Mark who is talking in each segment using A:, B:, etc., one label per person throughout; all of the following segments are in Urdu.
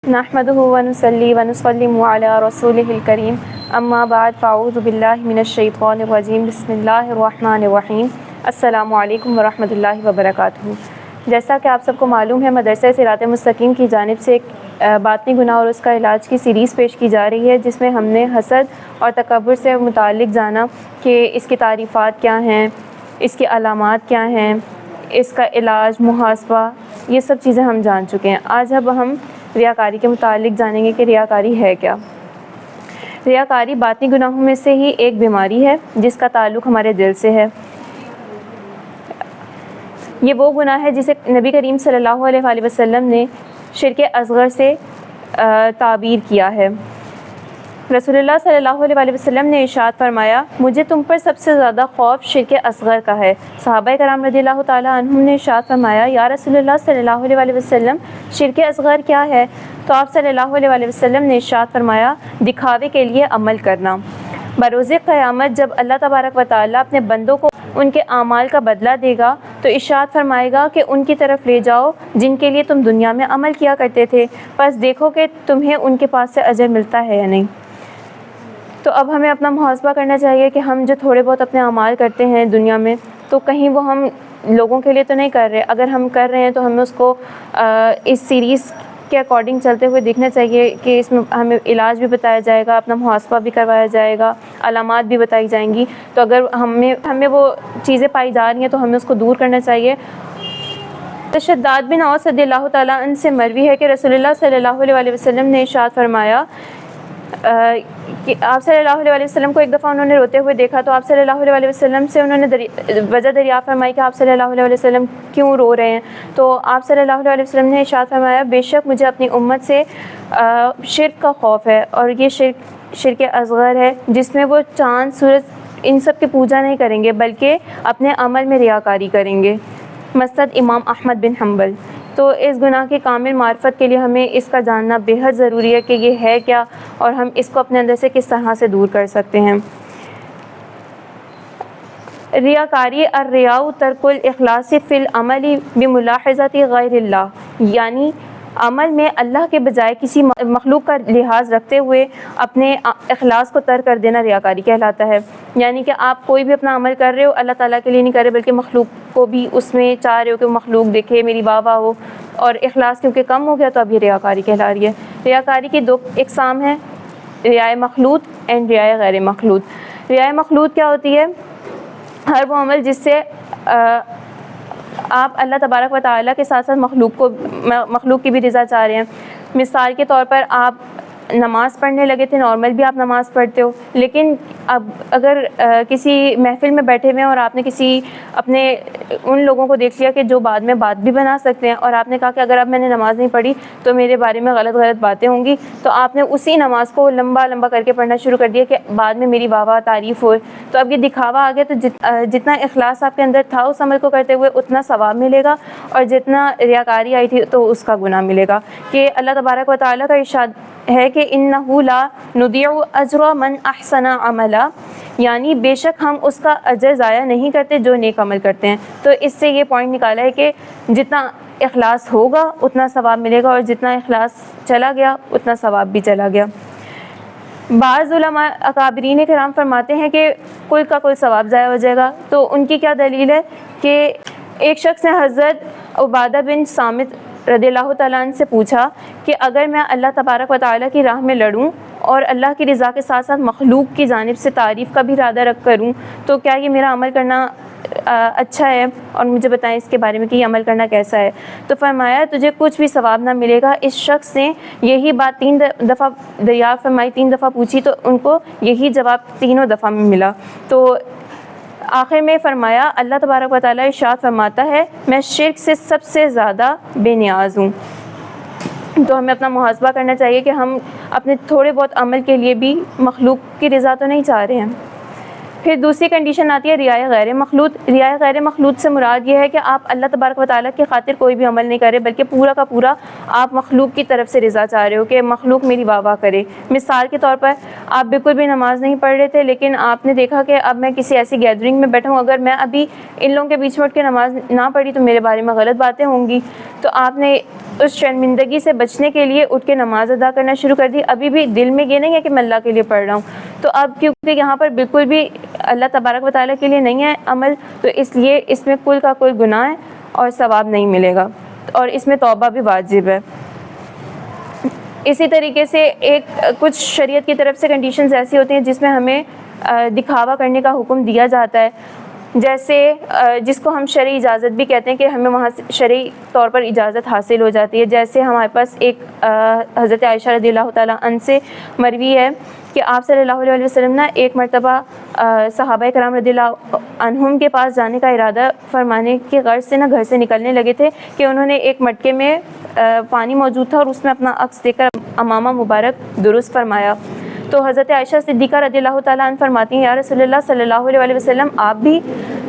A: نحمده ونصلي ونسلم على رسوله الكريم اما بعد فاعوذ باللہ من الشیطان الرجیم بسم اللہ الرحمن الرحیم السلام علیکم ورحمۃ اللہ وبرکاتہ۔ جیسا کہ آپ سب کو معلوم ہے، مدرسہ صراط مستقیم کی جانب سے ایک باطنی گناہ اور اس کا علاج کی سیریز پیش کی جا رہی ہے، جس میں ہم نے حسد اور تکبر سے متعلق جانا کہ اس کی تعریفات کیا ہیں، اس کی علامات کیا ہیں، اس کا علاج، محاسبہ، یہ سب چیزیں ہم جان چکے ہیں۔ آج اب ہم ریاکاری کے متعلق جانیں گے کہ ریاکاری ہے کیا۔ ریاکاری باطنی گناہوں میں سے ہی ایک بیماری ہے جس کا تعلق ہمارے دل سے ہے۔ یہ وہ گناہ ہے جسے نبی کریم صلی اللہ علیہ وآلہ وسلم نے شرک اصغر سے تعبیر کیا ہے۔ رسول اللہ صلی اللہ علیہ وآلہ وسلم نے ارشاد فرمایا، مجھے تم پر سب سے زیادہ خوف شرک اصغر کا ہے۔ صحابہ کرام رضی اللہ تعالیٰ عنہم نے ارشاد فرمایا، یا رسول اللہ صلی اللہ علیہ وآلہ وسلم، شرک اصغر کیا ہے؟ تو آپ صلی اللہ علیہ وآلہ وسلم نے ارشاد فرمایا، دکھاوے کے لیے عمل کرنا۔ بروز قیامت جب اللہ تبارک و تعالیٰ اپنے بندوں کو ان کے اعمال کا بدلہ دے گا تو ارشاد فرمائے گا کہ ان کی طرف لے جاؤ جن کے لیے تم دنیا میں عمل کیا کرتے تھے، بس دیکھو کہ تمہیں ان کے پاس سے اجر ملتا ہے یا نہیں۔ تو اب ہمیں اپنا محاسبہ کرنا چاہیے کہ ہم جو تھوڑے بہت اپنے اعمال کرتے ہیں دنیا میں، تو کہیں وہ ہم لوگوں کے لیے تو نہیں کر رہے۔ اگر ہم کر رہے ہیں تو ہمیں اس کو اس سیریز کے اکارڈنگ چلتے ہوئے دیکھنا چاہیے کہ اس میں ہمیں علاج بھی بتایا جائے گا، اپنا محاسبہ بھی کروایا جائے گا، علامات بھی بتائی جائیں گی۔ تو اگر ہمیں وہ چیزیں پائی جا رہی ہیں تو ہمیں اس کو دور کرنا چاہیے۔ شداد بن اوس رضی اللہ تعالیٰ عنہ سے مروی ہے کہ رسول اللہ صلی اللہ علیہ وآلہ وسلم نے ارشاد فرمایا کہ آپ صلی اللہ علیہ وسلم کو ایک دفعہ انہوں نے روتے ہوئے دیکھا، تو آپ صلی اللہ علیہ وسلم سے انہوں نے وجہ دریافت فرمائی کہ آپ صلی اللہ علیہ وسلم کیوں رو رہے ہیں؟ تو آپ صلی اللہ علیہ وسلم نے ارشاد فرمایا، بے شک مجھے اپنی امت سے شرک کا خوف ہے، اور یہ شرک اصغر ہے جس میں وہ چاند، سورج، ان سب کی پوجا نہیں کریں گے بلکہ اپنے عمل میں ریاکاری کریں گے۔ مسند امام احمد بن حنبل۔ تو اس گناہ کی کامل معرفت کے لیے ہمیں اس کا جاننا بے حد ضروری ہے کہ یہ ہے کیا اور ہم اس کو اپنے اندر سے کس طرح سے دور کر سکتے ہیں۔ ریاکاری الریاء ترک الاخلاص فی العمل بملاحظۃ غیر اللہ، یعنی عمل میں اللہ کے بجائے کسی مخلوق کا لحاظ رکھتے ہوئے اپنے اخلاص کو ترک کر دینا ریاکاری کہلاتا ہے۔ یعنی کہ آپ کوئی بھی اپنا عمل کر رہے ہو اللہ تعالیٰ کے لیے نہیں کر رہے بلکہ مخلوق کو بھی اس میں چاہ رہے ہو کہ مخلوق دیکھے، میری واہ واہ ہو، اور اخلاص کیونکہ کم ہو گیا تو اب یہ ریاکاری کہلا رہی ہے۔ ریاکاری کی دو اقسام ہیں، ریاء مخلوط اینڈ ریاء غیر مخلوط۔ ریاء مخلوط کیا ہوتی ہے؟ ہر وہ عمل جس سے آپ اللہ تبارک و تعالیٰ کے ساتھ ساتھ مخلوق کی بھی رضا چاہ رہے ہیں۔ مثال کے طور پر آپ نماز پڑھنے لگے تھے، نارمل بھی آپ نماز پڑھتے ہو، لیکن اب اگر کسی محفل میں بیٹھے ہوئے ہیں اور آپ نے کسی اپنے ان لوگوں کو دیکھ لیا کہ جو بعد میں بات بھی بنا سکتے ہیں، اور آپ نے کہا کہ اگر اب میں نے نماز نہیں پڑھی تو میرے بارے میں غلط باتیں ہوں گی، تو آپ نے اسی نماز کو لمبا کر کے پڑھنا شروع کر دیا کہ بعد میں میری واہ واہ تعریف ہوئے۔ تو اب یہ دکھاوا آ گیا، تو جتنا اخلاص آپ کے اندر تھا اس عمل کو کرتے ہوئے اتنا ثواب ملے گا، اور جتنا ریاکاری آئی تھی تو اس کا گناہ ملے گا۔ کہ اللہ تبارک و تعالیٰ کا ارشاد ہے کہ انہ لا نضیع اجر من احسن عملا، یعنی بے شک ہم اس کا اجر ضائع نہیں کرتے جو نیک عمل کرتے ہیں۔ تو اس سے یہ پوائنٹ نکالا ہے کہ جتنا اخلاص ہوگا اتنا ثواب ملے گا، اور جتنا اخلاص چلا گیا اتنا ثواب بھی چلا گیا۔ بعض علماء اکابرین کرام فرماتے ہیں کہ کل کا کل ثواب ضائع ہو جائے گا۔ تو ان کی کیا دلیل ہے کہ ایک شخص نے حضرت عبادہ بن صامت رضی اللہ تعالیٰ عنہ سے پوچھا کہ اگر میں اللہ تبارک و تعالیٰ کی راہ میں لڑوں اور اللہ کی رضا کے ساتھ ساتھ مخلوق کی جانب سے تعریف کا بھی ارادہ رکھ کروں تو کیا یہ میرا عمل کرنا اچھا ہے؟ اور مجھے بتائیں اس کے بارے میں کہ یہ عمل کرنا کیسا ہے؟ تو فرمایا تجھے کچھ بھی ثواب نہ ملے گا۔ اس شخص نے یہی بات 3 دفعہ دریافت فرمائی، 3 دفعہ پوچھی، تو ان کو یہی جواب تینوں دفعہ میں ملا۔ تو آخر میں فرمایا، اللہ تبارک و تعالیٰ ارشاد فرماتا ہے، میں شرک سے سب سے زیادہ بے نیاز ہوں۔ تو ہمیں اپنا محاسبہ کرنا چاہیے کہ ہم اپنے تھوڑے بہت عمل کے لیے بھی مخلوق کی رضا تو نہیں چاہ رہے ہیں۔ پھر دوسری کنڈیشن آتی ہے ریاء غیر مخلوط۔ ریاء غیر مخلوط سے مراد یہ ہے کہ آپ اللہ تبارک و تعالیٰ کی خاطر کوئی بھی عمل نہیں کر رہے بلکہ پورا کا پورا آپ مخلوق کی طرف سے رضا چاہ رہے ہو کہ مخلوق میری واہ واہ کرے۔ مثال کے طور پر آپ بالکل بھی نماز نہیں پڑھ رہے تھے، لیکن آپ نے دیکھا کہ اب میں کسی ایسی گیدرنگ میں بیٹھا ہوں، اگر میں ابھی ان لوگوں کے بیچ میں اٹھ کے نماز نہ پڑھی تو میرے بارے میں غلط باتیں ہوں گی، تو آپ نے اس شرمندگی سے بچنے کے لیے اٹھ کے نماز ادا کرنا شروع کر دی. ابھی بھی دل میں یہ نہیں ہے کہ میں اللہ کے لیے پڑھ رہا ہوں. تو اب کیونکہ یہاں پر بالکل بھی اللہ تبارک و تعالیٰ کے لیے نہیں ہے عمل, تو اس لیے اس میں کل کا کل گناہ ہے اور ثواب نہیں ملے گا, اور اس میں توبہ بھی واجب ہے. اسی طریقے سے کچھ شریعت کی طرف سے کنڈیشنز ایسی ہوتی ہیں جس میں ہمیں دکھاوا کرنے کا حکم دیا جاتا ہے, جیسے جس کو ہم شرعی اجازت بھی کہتے ہیں کہ ہمیں وہاں سے شرعی طور پر اجازت حاصل ہو جاتی ہے. جیسے ہمارے پاس ایک حضرت عائشہ رضی اللہ تعالیٰ عنہ سے مروی ہے کہ آپ صلی اللہ علیہ وسلم نے ایک مرتبہ صحابہ کرام رضی اللہ عنہم کے پاس جانے کا ارادہ فرمانے کی غرض سے گھر سے نکلنے لگے تھے کہ انہوں نے ایک مٹکے میں پانی موجود تھا اور اس میں اپنا عکس دے کر امامہ مبارک درست فرمایا. تو حضرت عائشہ صدیقہ رضی اللہ تعالیٰ عنہ فرماتی ہیں یا رسول اللہ صلی اللہ علیہ وسلم آپ بھی؟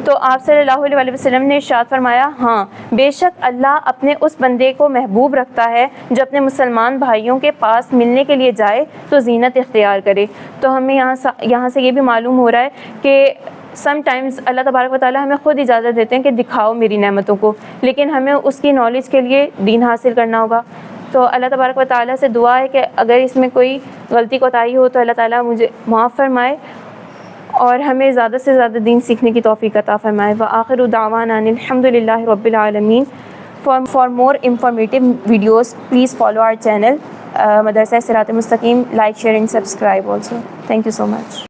A: تو آپ صلی اللہ علیہ وسلم نے ارشاد فرمایا ہاں, بے شک اللہ اپنے اس بندے کو محبوب رکھتا ہے جو اپنے مسلمان بھائیوں کے پاس ملنے کے لیے جائے تو زینت اختیار کرے. تو ہمیں یہاں سے یہ بھی معلوم ہو رہا ہے کہ سم ٹائمز اللہ تبارک و تعالیٰ ہمیں خود اجازت دیتے ہیں کہ دکھاؤ میری نعمتوں کو, لیکن ہمیں اس کی نالج کے لیے دین حاصل کرنا ہوگا. تو اللہ تبارک و تعالیٰ سے دعا ہے کہ اگر اس میں کوئی غلطی کوتاہی ہو تو اللہ تعالیٰ مجھے معاف فرمائے اور ہمیں زیادہ سے زیادہ دین سیکھنے کی توفیق عطا فرمائے. وآخر دعوانا ان الحمد للہ رب العالمین. For more informative videos, please follow our channel, Madrasa Sirat Mustaqim. Like, share and subscribe also. Thank you so much.